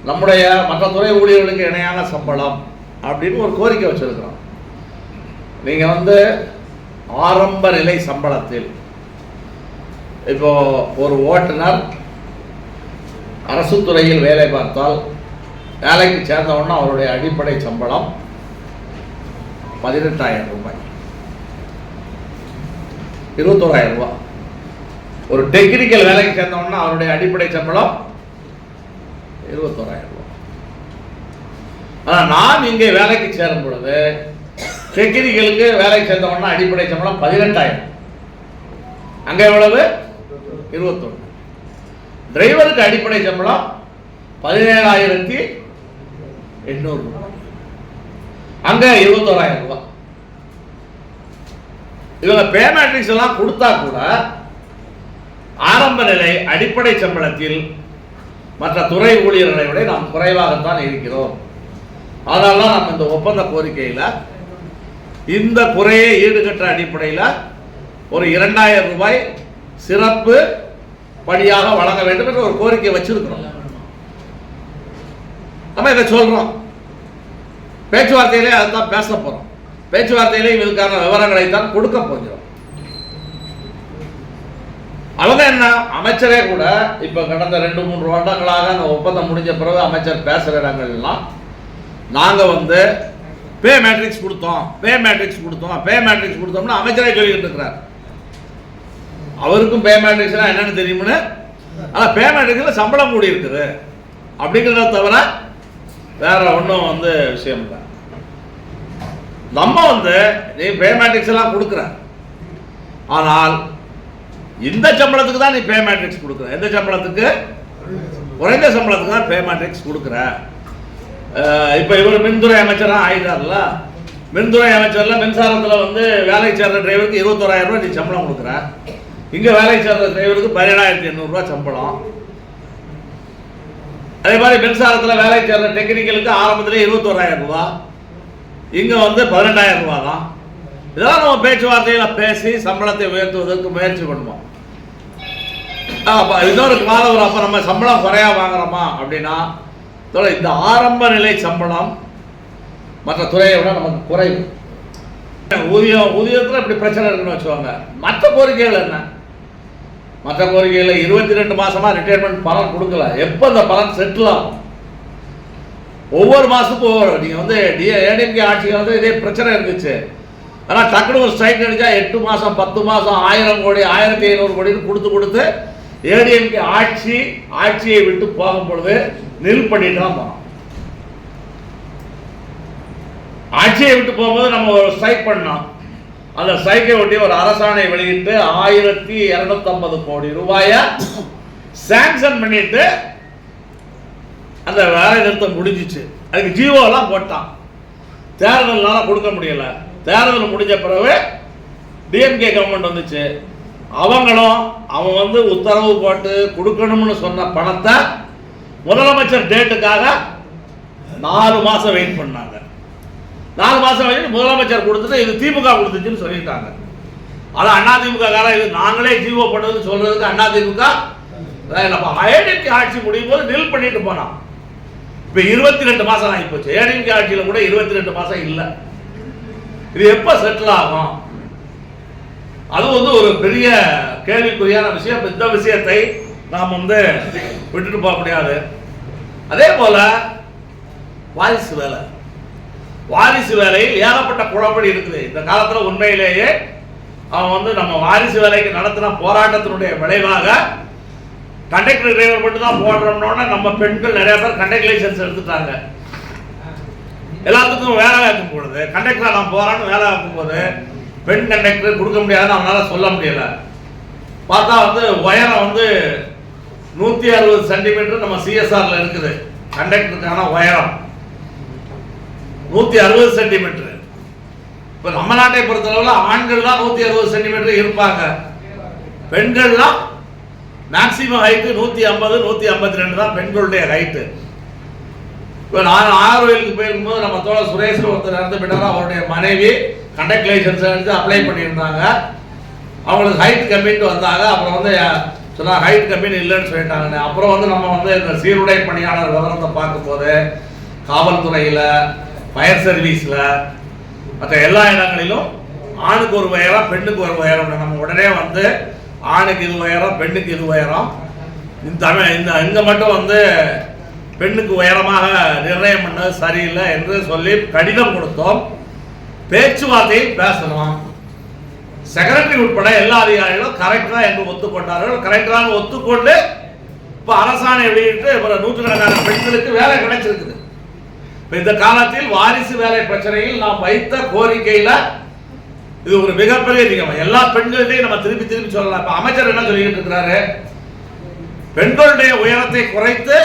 நம்முடைய மற்ற துறை ஊழியர்களுக்கு இணையான சம்பளம் அப்படின்னு ஒரு கோரிக்கை வச்சிருக்கிறோம். நீங்கள் ஆரம்ப நிலை சம்பளத்தில் இப்போ ஒரு ஓட்டுநர் அரசு துறையில் வேலை பார்த்தால் வேலைக்கு சேர்ந்தவுடனே அவருடைய அடிப்படை சம்பளம் 18,000 ரூபாய், 21,000 ரூபாய். ஒரு டெக்னிக்கல் வேலைக்கு சேர்ந்தவுடனே அவருடைய அடிப்படை சம்பளம் 21,000 ரூபாய். ஆனால் நான் இங்கே வேலைக்கு சேரும் பொழுது டெக்னிக்கலுக்கு வேலைக்கு சேர்ந்தவுடனே அடிப்படை சம்பளம் 18,000, அங்கே எவ்வளவு? 21. டிரைவருக்கு அடிப்படை சம்பளம் 17,800 ரூபாய், அங்க 21,000 ரூபாய். இவங்க பே மேட்ரிக்ஸ் எல்லாம் கொடுத்தா கூட ஆரம்ப நிலை அடிப்படை சம்பளத்தில் மற்ற துறை ஊழியர்களை விட நாம் குறைவாகத்தான் இருக்கிறோம். அதனால நம்ம இந்த ஒப்பந்த கோரிக்கையில் இந்த குறையை ஈடுகட்ட அடிப்படையில் ஒரு 2,000 ரூபாய் சிறப்பு படியாக வழங்க வேண்டும் என்று ஒரு கோரிக்கை வச்சிருக்கிறோம். நம்ம இதை சொல்றோம், பேச்சுவார்த்தையிலே அதுதான் பேச போறோம். பேச்சுவார்த்தையிலே இதுக்கான விவரங்களை தான் கொடுக்க போகிறோம். அவங்க என்ன, அமைச்சரே கூட இப்ப கடந்த 2-3 வருடங்களாக அந்த ஒப்பந்தம் முடிஞ்ச பிறகு அமைச்சர் பேசுற இடங்கள்லாம் நாங்க பே மேட்ரிக்ஸ் கொடுத்தோம், பே மேட்ரிக்ஸ் கொடுத்தோம், பே மேட்ரிக்ஸ் கொடுத்தோம்னு அமைச்சரே சொல்லிக்கிட்டு இருக்கிறார். அவருக்கும் பே மேட்ரிக்ஸ்னா என்னன்னு தெரியும்னு, ஆனால் பே மேட்ரிக்ஸில் சம்பளம் கூடி இருக்குது அப்படிங்கிறத தவிர வேற ஒன்றும் விஷயம் இல்லை. நம்ம நீ பே மேட்ரிக்ஸ் எல்லாம் கொடுக்குற, ஆனால் இந்த சம்பளத்துக்கு தான் நீ பே மேட்ரிக்ஸ் கொடுக்குற. எந்த சம்பளத்துக்கு? குறைந்த சம்பளத்துக்கு தான் பே மேட்ரிக்ஸ் கொடுக்குற. இப்போ இவர் மின்துறை அமைச்சராக ஆயிட்டார்ல, மின்துறை அமைச்சர்ல மின்சாரத்தில் வேலைக்கு சேர்ந்த டிரைவருக்கு 21,000 ரூபாய் நீ சம்பளம் கொடுக்குற. இங்கே வேலைக்கு சேர்ந்த டிரைவருக்கு 17,800 ரூபாய் சம்பளம். அதே மாதிரி மின்சாரத்தில் வேலைக்கு சேர்ந்த டெக்னிக்கலுக்கு ஆரம்பத்திலே 21,000 ரூபாய், இங்கே 18,000 ரூபாய் தான். இதெல்லாம் நம்ம பேச்சுவார்த்தையில் பேசி சம்பளத்தை உயர்த்துவதற்கு முயற்சி பண்ணுவோம். இன்னொரு மாதம் அப்போ நம்ம சம்பளம் குறையா வாங்குறோமா அப்படின்னா, இந்த ஆரம்ப நிலை சம்பளம் மற்ற துறையை விட நமக்கு குறைவு. ஊதியத்தில் இப்படி பிரச்சனை இருக்குன்னு வச்சுவாங்க. மற்ற கோரிக்கைகள் என்ன? மற்ற கோரிக்கைகள் 22 மாசமா ரிட்டையர்மெண்ட் பலன் கொடுக்கல. எப்போ அந்த பலன் செட்டில் ஆகும்? ஒவ்வொரு மாசத்துக்கும் ஒவ்வொரு. நீங்க ஏடிஎம்கே ஆட்சிக்கு இதே பிரச்சனை இருந்துச்சு. ஆனால் டக்குனு ஒரு ஸ்ட்ரைக் அடிச்சா 8 மாசம் 10 மாசம் 1000 கோடி 1500 கோடின்னு கொடுத்து ஏடிஎம்கே ஆட்சியை விட்டு போகும் பொழுது நில் பண்ணிட்டு தான் போனோம். ஆட்சியை விட்டு போகும்போது நம்ம ஒரு ஸ்ட்ரைக் பண்ணோம். அந்த ஸ்ட்ரைக்கை ஒட்டி ஒரு அரசாணை வெளியிட்டு 1250 கோடி ரூபாயை சாங்ஷன் பண்ணிட்டு அந்த வேலை நிறுத்தம் முடிஞ்சிச்சு. அதுக்கு ஜிஓ எல்லாம் போட்டான். தேர்தல்னால கொடுக்க முடியல. தேர்தல் முடிஞ்ச பிறகு டிஎம்கே கவர்மெண்ட் வந்துச்சு. அவங்களும் அவன் உத்தரவு போட்டு கொடுக்கணும்னு சொன்ன பணத்தை முதலமைச்சர் டேட்டுக்காக 4 மாசம் வெயிட் பண்ணாங்க. 4 மாசம் வரைக்கும் முதலமைச்சர் கொடுத்துட்டு இது திமுக கொடுத்துச்சுன்னு சொல்லிட்டாங்க. ஆனால் அதிமுக காரன் இது நாங்களே ஜீவோ பண்ணதுன்னு சொல்றதுக்கு அதிமுக ஏடிஎம்கே ஆட்சி முடியும் போது நில் பண்ணிட்டு போனான். இப்ப 22 மாசம் ஆகி போச்சு. ஏடிஎம்கே ஆட்சியில கூட 22 மாசம் இல்லை. இது எப்ப செட்டில் ஆகும்? அது ஒரு பெரிய கேள்விக்குறியான விஷயம். இந்த விஷயத்தை நாம் விட்டுட்டு போக முடியாது. அதே போல வாரிசு வேலையில் ஏகப்பட்ட குழப்படி இருக்குது. இந்த காலத்துல உண்மையிலேயே அவன் நம்ம வாரிசு வேலைக்கு நடத்தின போராட்டத்தினுடைய விளைவாக கண்டக்டர் டிரைவர் மட்டும் தான் போடுறோம்னோட நம்ம பெண்கள் நிறைய பேர் கண்டக்டர் லைசன்ஸ் எடுத்துட்டாங்க. எல்லாத்துக்கும் வேலை வைக்கும் பொழுது கண்டக்டரா நான் போறான்னு வேலை வைக்கும் போது பெண் கண்டக்டர் கொடுக்க முடியாதுன்னு அவனால சொல்ல முடியல. பார்த்தா உயரம் 160 சென்டிமீட்டர் நம்ம சிஎஸ்ஆர்ல இருக்குது. கண்டக்டருக்கான உயரம் 160 சென்டிமீட்டர். இப்ப நம்ம நாட்டை பொறுத்தளவுல ஆண்கள் தான் 160 சென்டிமீட்டர் இருப்பாங்க. பெண்கள்லாம் மேக்சிமம் ஹைட்டு 150 152 தான் பெண்களுடைய ஹைட்டு. இப்போ நான் ஆரோவிலுக்கு போயிருக்கும்போது நம்ம தோழர் சுரேஷ் ஒருத்தர் இறந்து போயிட்டாரா, அவருடைய மனைவி கண்டக்ட் லைசன்ஸ் எடுத்து அப்ளை பண்ணியிருந்தாங்க. அவங்களுக்கு ஹைட் கம்மிட்டு வந்தாங்க. அப்புறம் சொன்னா ஹைட் கம்மின்னு இல்லைன்னு சொல்லிட்டாங்க. அப்புறம் வந்து நம்ம வந்து இந்த சீருடை பணியாளர் விவரத்தை பார்க்கும்போது காவல்துறையில், ஃபயர் சர்வீஸில், மற்ற எல்லா இடங்களிலும் ஆணுக்கு ஒரு உயரம், பெண்ணுக்கு ஒரு உயரம். நம்ம உடனே வந்து ஆணுக்கு இது உயரம், பெண்ணுக்கு இது உயரம், இங்கே மட்டும் வந்து பெண்ணுக்கு உயரமாக நிர்ணயம் பண்ணது சரியில்லை என்று சொல்லி கடிதம் கொடுத்தோம். பேச்சுவார்த்தையில் பேசணும். செக்ரட்டரி உட்பட எல்லா அதிகாரிகளும் கரெக்டா என்று ஒத்துக்கொண்டார்கள். கரெக்டாக ஒத்துக்கொண்டு இப்போ அரசாணை வெளியிட்டு நூற்றுக்கணக்கான பெண்களுக்கு வேலை கிடைச்சிருக்குது. இந்த காலத்தில் வாரிசு வேலை பிரச்சனையில் நாம் வைத்த கோரிக்கையில இது ஒரு மிகப்பெரிய நிகழ்வு. எல்லா பெண்கள்டையும் நம்ம திருப்பி திருப்பி சொல்லலாம். இப்ப அமைச்சர் என்ன சொல்லிட்டு இருக்கிறாரு, பெண்களுடைய உயரத்தை குறைத்து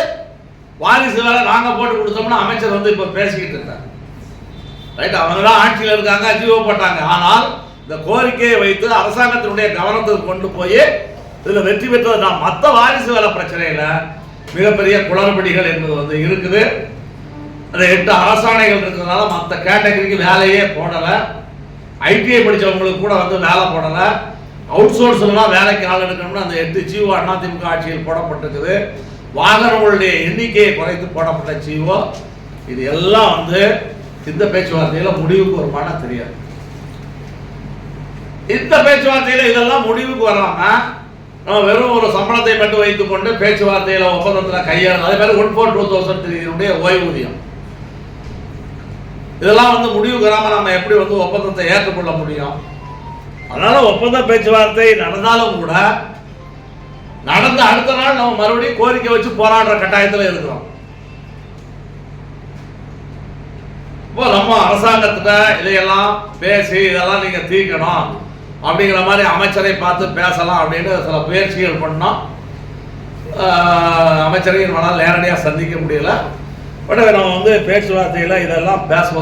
வாரிசு வேலை நாங்க போட்டு கொடுத்தோம்னா அமைச்சர் வந்து இப்ப பேசிக்கிட்டு இருக்காங்க. ரைட், அவங்க தான் ஆட்சியில் இருக்காங்க, ஜீவோ போட்டாங்க. ஆனால் இந்த கோரிக்கையை வைத்து அரசாங்கத்தினுடைய கவனத்துக்கு கொண்டு போய் இதுல வெற்றி பெற்றது நான் மற்ற வாரிசு வேலை பிரச்சனையில மிகப்பெரிய குளறுபடிகள் என்பது வந்து இருக்குது. அந்த 8 அரசாணைகள் இருக்கிறதுனால மற்ற கேட்டகரிக்கு வேலையே போடல. ஐடிஐ படித்தவங்களுக்கு கூட வந்து வேலை போடல. அவுட் சோர்ஸ்லாம் வேலைக்கு ஆள் எடுக்கணும்னு அந்த 8 ஜிஓ அதிமுக ஆட்சியில் போடப்பட்டிருக்குது. வாகனங்களுடைய எண்ணிக்கையை குறைத்து போடப்பட்ட ஜிஓ. இது எல்லாம் வந்து இந்த பேச்சுவார்த்தையில முடிவுக்கு வருமானா தெரியாது. இந்த பேச்சுவார்த்தையில இதெல்லாம் முடிவுக்கு வராம நம்ம வெறும் ஒரு சம்பளத்தை மட்டும் வைத்துக் கொண்டு பேச்சுவார்த்தையில ஒப்பந்தத்தில் கையாள, அதே மாதிரி 14,2003 ஓய்வூதியம், இதெல்லாம் வந்து முடிவுக்கு வராம நம்ம எப்படி வந்து ஒப்பந்தத்தை ஏற்றுக்கொள்ள முடியும்? அதனால ஒப்பந்த பேச்சுவார்த்தை நடந்தாலும் கூட நடந்த அடுத்த நாள் நம்ம மறுபடியும் கோரிக்கை வச்சு போராடுற கட்டாயத்தில் இருக்கிறோம். இப்போ நம்ம அரசாங்கத்திட்ட இதையெல்லாம் பேசி இதெல்லாம் நீங்க தீர்க்கணும் அப்படிங்கிற மாதிரி அமைச்சரை பார்த்து பேசலாம் அப்படின்னு சில முயற்சிகள் பண்ணோம். அமைச்சரை நம்மளால் நேரடியாக சந்திக்க முடியல. பட் நம்ம வந்து பேச்சுவார்த்தையில் இதெல்லாம் பேசுவோம்.